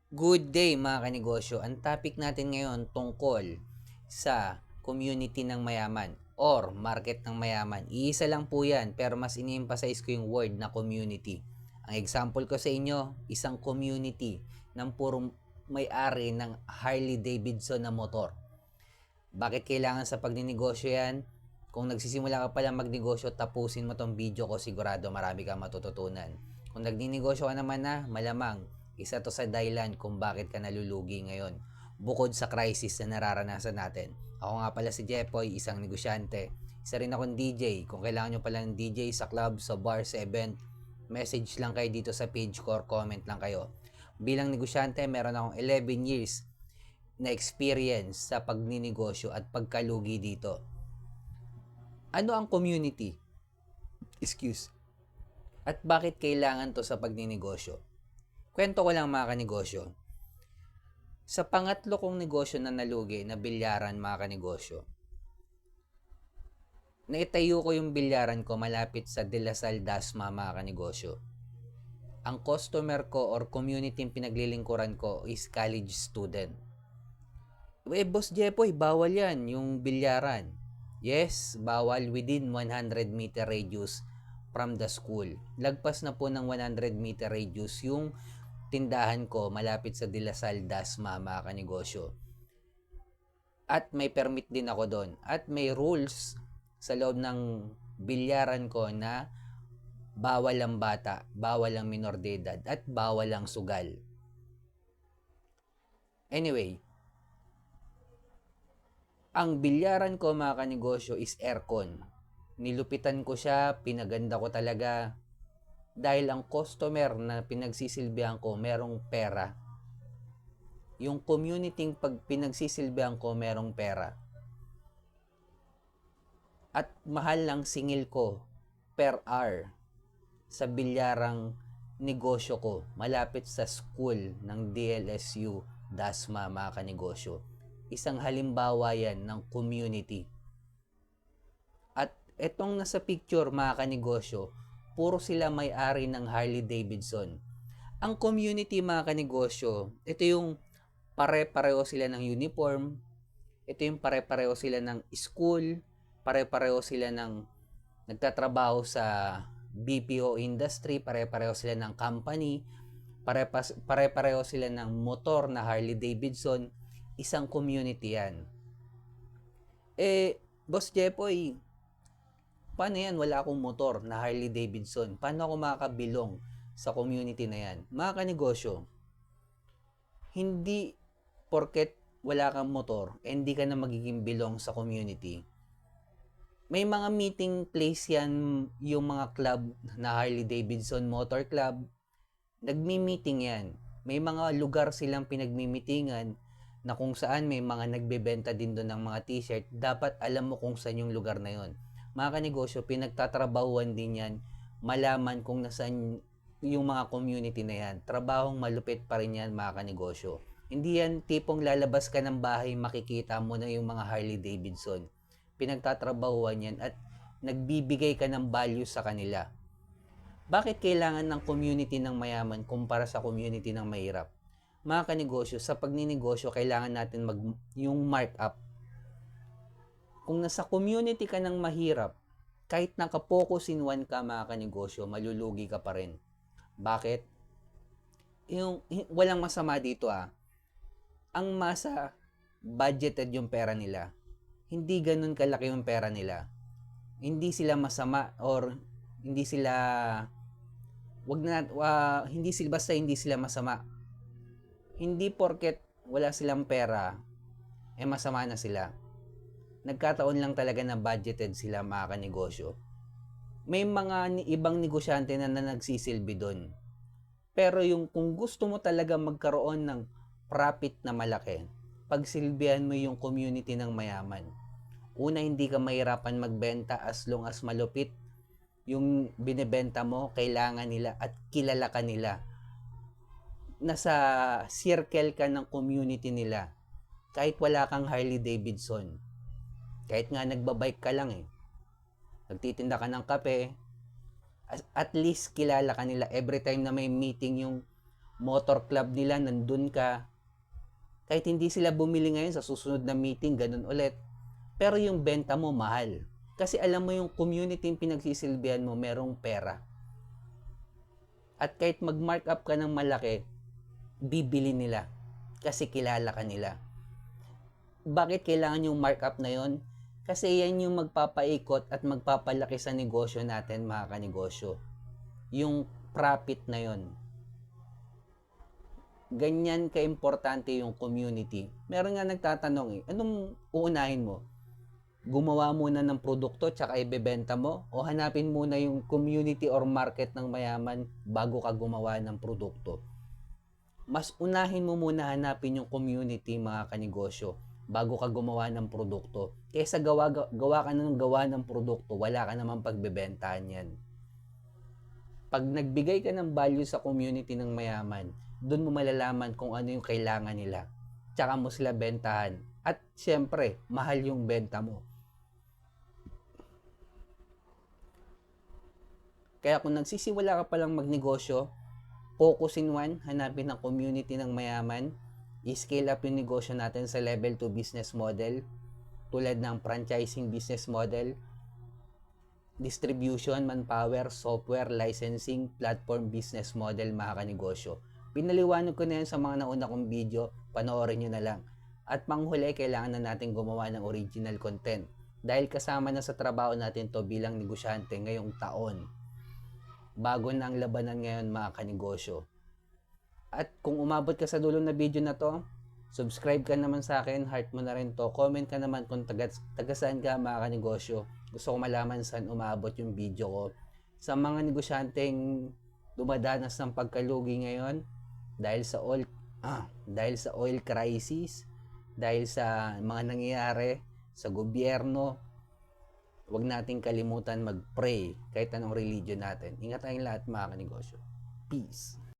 Good day mga kanegosyo. Ang topic natin ngayon tungkol sa community ng mayaman or market ng mayaman. Iisa lang po yan pero mas ini-emphasize ko yung word na community. Ang example ko sa inyo, isang community ng puro may-ari ng Harley Davidson na motor. Bakit kailangan sa pagninegosyo yan? Kung nagsisimula ka pala magnegosyo, tapusin mo tong video ko, sigurado marami kang matututunan. Kung nagninegosyo ka naman na, malamang isa to sa dahilan kung bakit ka nalulugi ngayon. Bukod sa crisis na nararanasan natin. Ako nga pala si Jepoy, isang negosyante. Isa rin akong DJ. Kung kailangan nyo pala ng DJ sa club, sa bar, sa event, message lang kayo dito sa page ko or comment lang kayo. Bilang negosyante, meron akong 11 years na experience sa pagninegosyo at pagkalugi dito. Ano ang community? Excuse. At bakit kailangan to sa pagninegosyo? Kwento ko lang mga kanegosyo. Sa pangatlo kong negosyo na nalugi na bilyaran mga kanegosyo, naitayo ko yung bilyaran ko malapit sa De La Salle Dasma mga kanegosyo. Ang customer ko or community yung pinaglilingkuran ko is college student. Boss Jepoy, bawal yan yung bilyaran. Yes, bawal within 100 meter radius from the school. Lagpas na po ng 100 meter radius yung tindahan ko malapit sa De La Salle Dasma mga kanegosyo. At may permit din ako doon. At may rules sa loob ng bilyaran ko na bawal ang bata, bawal ang minor de edad, at bawal ang sugal. Anyway, ang bilyaran ko mga kanegosyo is aircon. Nilupitan ko siya, pinaganda ko talaga. Dahil ang customer na pinagsisilbihan ko merong pera. Yung community pag pinagsisilbihan ko merong pera. At mahal lang singil ko per hour sa bilyarang negosyo ko malapit sa school ng DLSU Dasma mga kanegosyo. Isang halimbawa yan ng community. At etong nasa picture mga kanegosyo, puro sila may-ari ng Harley Davidson. Ang community mga kanegosyo, ito yung pare-pareho sila ng uniform, ito yung pare-pareho sila ng school, pare-pareho sila ng nagtatrabaho sa BPO industry, pare-pareho sila ng company, pare-pareho sila ng motor na Harley Davidson, isang community yan. Boss Jepoy, paano yan? Wala akong motor na Harley Davidson. Paano ako makakabilong sa community na yan? Mga kanegosyo, hindi porket wala kang motor, hindi ka na magiging bilong sa community. May mga meeting place yan, yung mga club na Harley Davidson Motor Club. Nagmi-meeting yan. May mga lugar silang pinagmi-meetingan na kung saan may mga nagbebenta din doon ng mga t-shirt. Dapat alam mo kung saan yung lugar na yon. Mga kanegosyo, pinagtatrabahuan din yan, malaman kung nasaan yung mga community na yan. Trabahong malupit pa rin yan mga kanegosyo. Hindi yan tipong lalabas ka ng bahay, makikita mo na yung mga Harley Davidson. Pinagtatrabahuan yan at nagbibigay ka ng value sa kanila. Bakit kailangan ng community ng mayaman kumpara sa community ng mahirap? Mga kanegosyo, sa pagninegosyo, kailangan natin yung markup. Kung nasa community ka ng mahirap, kahit nakapokus in one ka mga kanegosyo, malulugi ka pa rin. Bakit? Walang masama dito Ang masa, budgeted yung pera nila. Hindi ganun kalaki yung pera nila. Hindi sila masama or hindi sila basta hindi sila masama. Hindi porket wala silang pera, masama na sila. Nagkataon lang talaga na budgeted sila mga kanegosyo. May mga ibang negosyante na nagsisilbi doon. Pero kung gusto mo talaga magkaroon ng profit na malaki, pagsilbihan mo yung community ng mayaman. Una, hindi ka mahirapan magbenta as long as malupit yung binebenta mo, kailangan nila at kilala ka nila. Nasa circle ka ng community nila. Kahit wala kang Harley Davidson. Kahit nga nagbabike ka lang nagtitinda ka ng kape, at least kilala ka nila every time na may meeting yung motor club nila, nandun ka. Kahit hindi sila bumili ngayon, sa susunod na meeting, ganun ulit. Pero yung benta mo, mahal. Kasi alam mo yung community yung pinagsisilbihan mo, merong pera. At kahit mag-markup ka ng malaki, bibili nila. Kasi kilala ka nila. Bakit kailangan yung markup na yon? Kasi yan yung magpapaikot at magpapalaki sa negosyo natin, mga kanegosyo. Yung profit na yon. Ganyan kaimportante yung community. Meron nga nagtatanong anong uunahin mo? Gumawa muna ng produkto tsaka ibebenta mo? O hanapin muna yung community or market ng mayaman bago ka gumawa ng produkto? Mas unahin mo muna hanapin yung community, mga kanegosyo, bago ka gumawa ng produkto. Kaysa gawa ka na ng gawa ng produkto, wala ka namang pagbebentahan yan. Pag nagbigay ka ng value sa community ng mayaman, doon mo malalaman kung ano yung kailangan nila. Tsaka mo sila bentahan. At syempre, mahal yung benta mo. Kaya kung nagsisimula ka palang magnegosyo, focus in one, hanapin ang community ng mayaman, i-scale up yung negosyo natin sa level 2 business model, tulad ng franchising business model, distribution, manpower, software, licensing, platform business model, mga kanegosyo. Pinaliwanag ko na yan sa mga nauna kong video, panoorin nyo na lang. At panghuli, kailangan na natin gumawa ng original content. Dahil kasama na sa trabaho natin to bilang negosyante ngayong taon. Bago na ang labanan ngayon, mga kanegosyo. At kung umabot ka sa dulo na video na to, subscribe ka naman sa akin, heart mo na rin to, comment ka naman kung taga saan ka, mga kanegosyo. Gusto ko malaman saan umabot yung video ko. Sa mga negosyanteng dumadanas ng pagkalugi ngayon dahil sa oil crisis, dahil sa mga nangyayari sa gobyerno, huwag nating kalimutan mag-pray kahit anong religion natin. Ingat tayong lahat, mga kanegosyo. Peace.